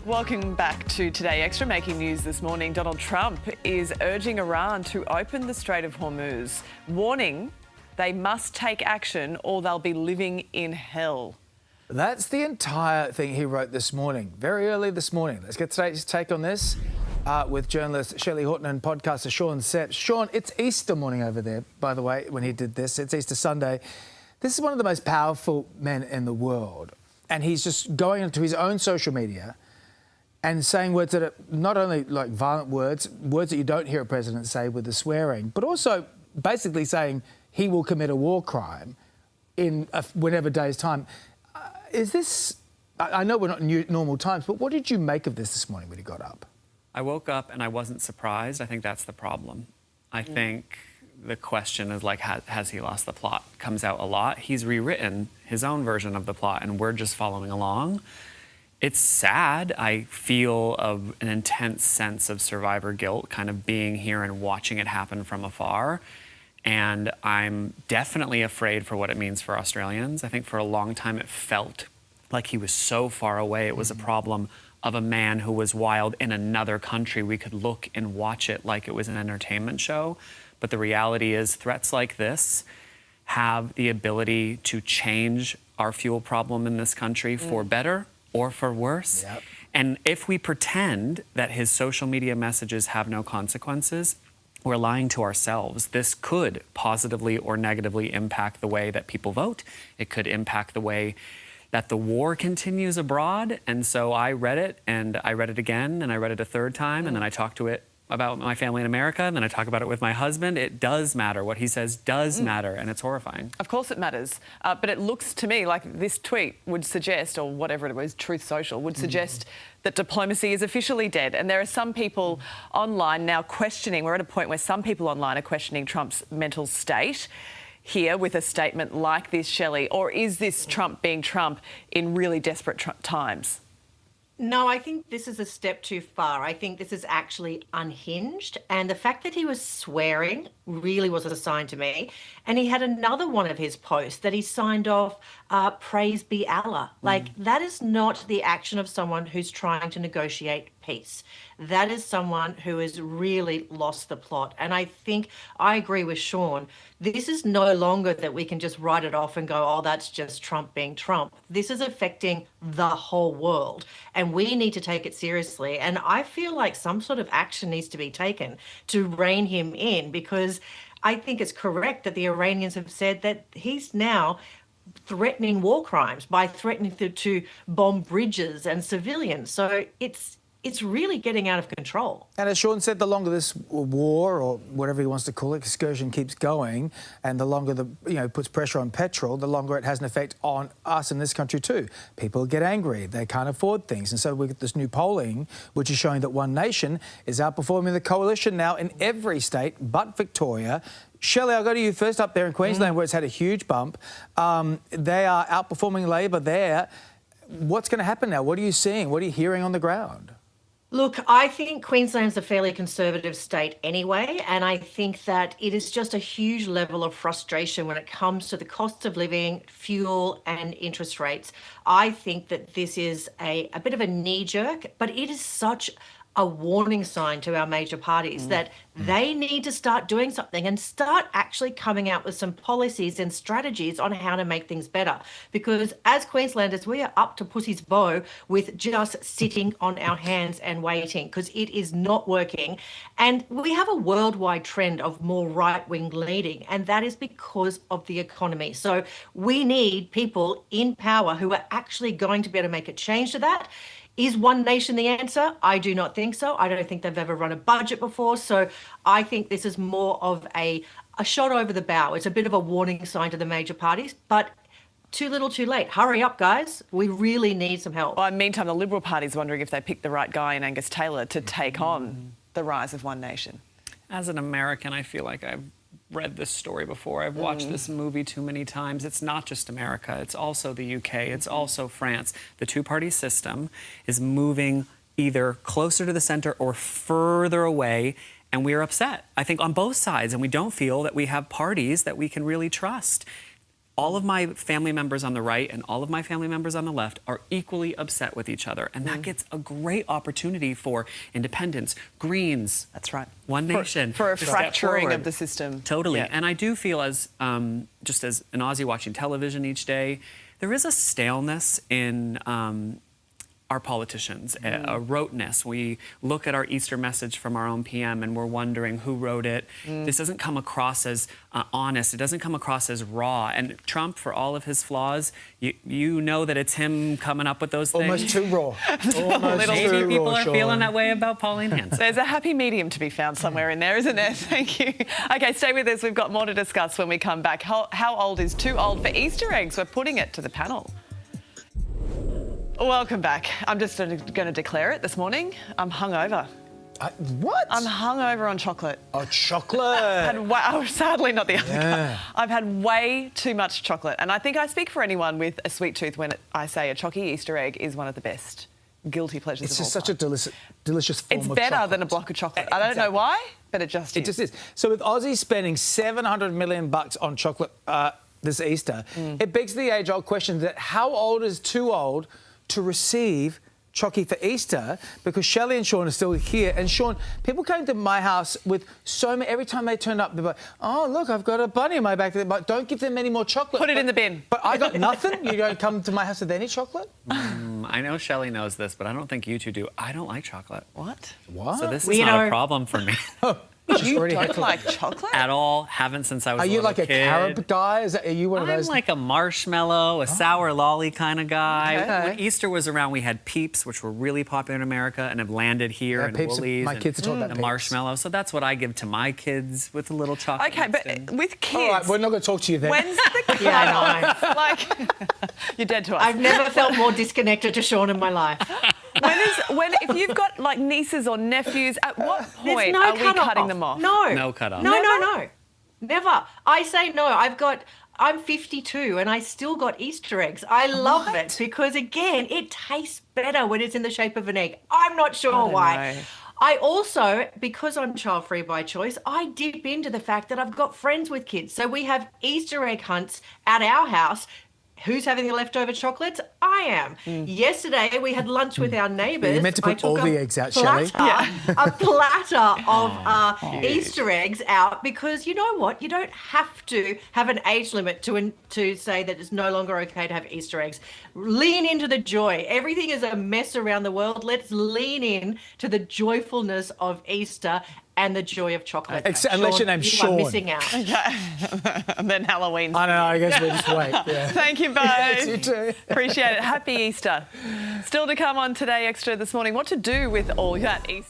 Welcome back to Today Extra. Making news this morning, Donald Trump is urging Iran to open the Strait of Hormuz, warning they must take action or they'll be living in hell. That's the entire thing he wrote this morning, very early this morning. Let's get today's take on this with journalist Shelley Horton and podcaster Sean Seps. Sean, it's Easter morning over there, by the way, when he did this. It's Easter Sunday. This is one of the most powerful men in the world, and he's just going into his own social media and saying words that are not only like violent words that you don't hear a president say with the swearing, but also basically saying he will commit a war crime in whatever day's time. Is this... I know we're not in normal times, but what did you make of this morning when you got up? I woke up and I wasn't surprised. I think that's the problem. I think the question is like, has he lost the plot? Comes out a lot. He's rewritten his own version of the plot and we're just following along. It's sad. I feel an intense sense of survivor guilt, kind of being here and watching it happen from afar. And I'm definitely afraid for what it means for Australians. I think for a long time it felt like he was so far away. It was a problem of a man who was wild in another country. We could look and watch it like it was an entertainment show. But the reality is threats like this have the ability to change our fuel problem in this country for better or for worse. Yep. And if we pretend that his social media messages have no consequences, we're lying to ourselves. This could positively or negatively impact the way that people vote. It could impact the way that the war continues abroad. And so I read it, and I read it again, and I read it a third time, and then I talked to it about my family in America, and then I talk about it with my husband. It does matter. What he says does matter, and it's horrifying. Of course it matters. But it looks to me like this tweet would suggest, or whatever it was, Truth Social, would suggest that diplomacy is officially dead. And there are some people online now questioning, we're at a point where some people online are questioning Trump's mental state here with a statement like this, Shelley. Or is this Trump being Trump in really desperate times? No, I think this is a step too far. I think this is actually unhinged. And the fact that he was swearing really was a sign to me. And he had another one of his posts that he signed off, praise be Allah. Like, that is not the action of someone who's trying to negotiate peace. That is someone who has really lost the plot. And I think I agree with Sean. This is no longer that we can just write it off and go, oh, that's just Trump being Trump. This is affecting the whole world. And we need to take it seriously. And I feel like some sort of action needs to be taken to rein him in, because I think it's correct that the Iranians have said that he's now threatening war crimes by threatening to bomb bridges and civilians. So it's really getting out of control. And as Sean said, the longer this war, or whatever he wants to call it, excursion keeps going, and the longer puts pressure on petrol, the longer it has an effect on us in this country too. People get angry, they can't afford things. And so we get this new polling, which is showing that One Nation is outperforming the coalition now in every state but Victoria. Shelley, I'll go to you first up there in Queensland, where it's had a huge bump. They are outperforming Labor there. What's going to happen now? What are you seeing? What are you hearing on the ground? Look, I think Queensland's a fairly conservative state anyway, and I think that it is just a huge level of frustration when it comes to the cost of living, fuel and interest rates. I think that this is a bit of a knee-jerk, but it is such a warning sign to our major parties that they need to start doing something and start actually coming out with some policies and strategies on how to make things better. Because as Queenslanders, we are up to pussy's bow with just sitting on our hands and waiting, because it is not working. And we have a worldwide trend of more right-wing leading, and that is because of the economy. So we need people in power who are actually going to be able to make a change to that. Is One Nation the answer? I do not think so. I don't think they've ever run a budget before. So I think this is more of a shot over the bow. It's a bit of a warning sign to the major parties, but too little too late. Hurry up, guys. We really need some help. Well, meantime, the Liberal Party's wondering if they picked the right guy in Angus Taylor to take on the rise of One Nation. As an American, I feel like I've read this story before. I've watched this movie too many times. It's not just America. It's also the UK. It's also France. The two-party system is moving either closer to the center or further away, and we are upset, I think, on both sides, and we don't feel that we have parties that we can really trust. all of my family members on the right and all of my family members on the left are equally upset with each other. And that gets a great opportunity for independents, Greens. That's right. One Nation. For a to step fracturing forward. of the system. Totally. Yeah. And I do feel as, just as an Aussie watching television each day, there is a staleness in our politicians, a roteness. We look at our Easter message from our own PM and we're wondering who wrote it. This doesn't come across as honest. It doesn't come across as raw. And Trump, for all of his flaws, you know that it's him coming up with those things. Almost too raw. Almost Maybe too people raw, are Sean. feeling that way about Pauline Hanson. There's a happy medium to be found somewhere in there, isn't there? Thank you. OK, stay with us. We've got more to discuss when we come back. How old is too old for Easter eggs? We're putting it to the panel. Welcome back. I'm just going to declare it this morning. I'm hungover. What? I'm hungover on chocolate. Oh, chocolate. Sadly, not the other Yeah. kind. I've had way too much chocolate. And I think I speak for anyone with a sweet tooth when I say a Chocky Easter egg is one of the best guilty pleasures It's of all just such a time. delicious form It's of better chocolate. than a block of chocolate. I don't know why, but it just is. It just is. So with Aussie spending $700 million on chocolate this Easter, it begs the age-old question that how old is too old to receive Chocky for Easter? Because Shelley and Sean are still here. And Sean, people came to my house with so many, every time they turned up, they're like, oh, look, I've got a bunny in my back. But don't give them any more chocolate. Put it in the bin. But I got nothing? You don't come to my house with any chocolate? I know Shelley knows this, but I don't think you two do. I don't like chocolate. What? What? So this is not a problem for me You already don't had like chocolate? at all. Haven't since I was Are a you little like a kid. carob guy? Are you one of I'm those? like a marshmallow, a sour lolly kind of guy. Okay. When Easter was around, we had Peeps, which were really popular in America and have landed here, Yeah, and Peeps, Woolies. my and kids are talking about the Peeps. marshmallow. So that's what I give to my kids with a little chocolate. OK, mixed but in. with kids... All right, we're not going to talk to you then. When's the Yeah, cutoff? Like, you're dead to us. I've never felt more disconnected to Sean in my life. If you've got like nieces or nephews, at what There's point no are we cut-off. cutting them off? No. No cut-off. No. Never. I say no. I'm 52 and I still got Easter eggs. I love it because, again, it tastes better when it's in the shape of an egg. I'm not sure why. know. I also, because I'm child-free by choice, I dip into the fact that I've got friends with kids. So we have Easter egg hunts at our house. Who's having the leftover chocolates? I am. Yesterday, we had lunch with our neighbours. You meant to I put all took the eggs out, Shelley. a platter of Easter eggs out because you know what? You don't have to have an age limit to say that it's no longer okay to have Easter eggs. Lean into the joy. Everything is a mess around the world. Let's lean in to the joyfulness of Easter and the joy of chocolate. Unless your name's you Sean. are missing out. And then Halloween. I don't know, I guess we'll just wait. Yeah. Thank you both. Yes, you too. Appreciate it. Happy Easter. Still to come on Today Extra this morning. What to do with all that Easter.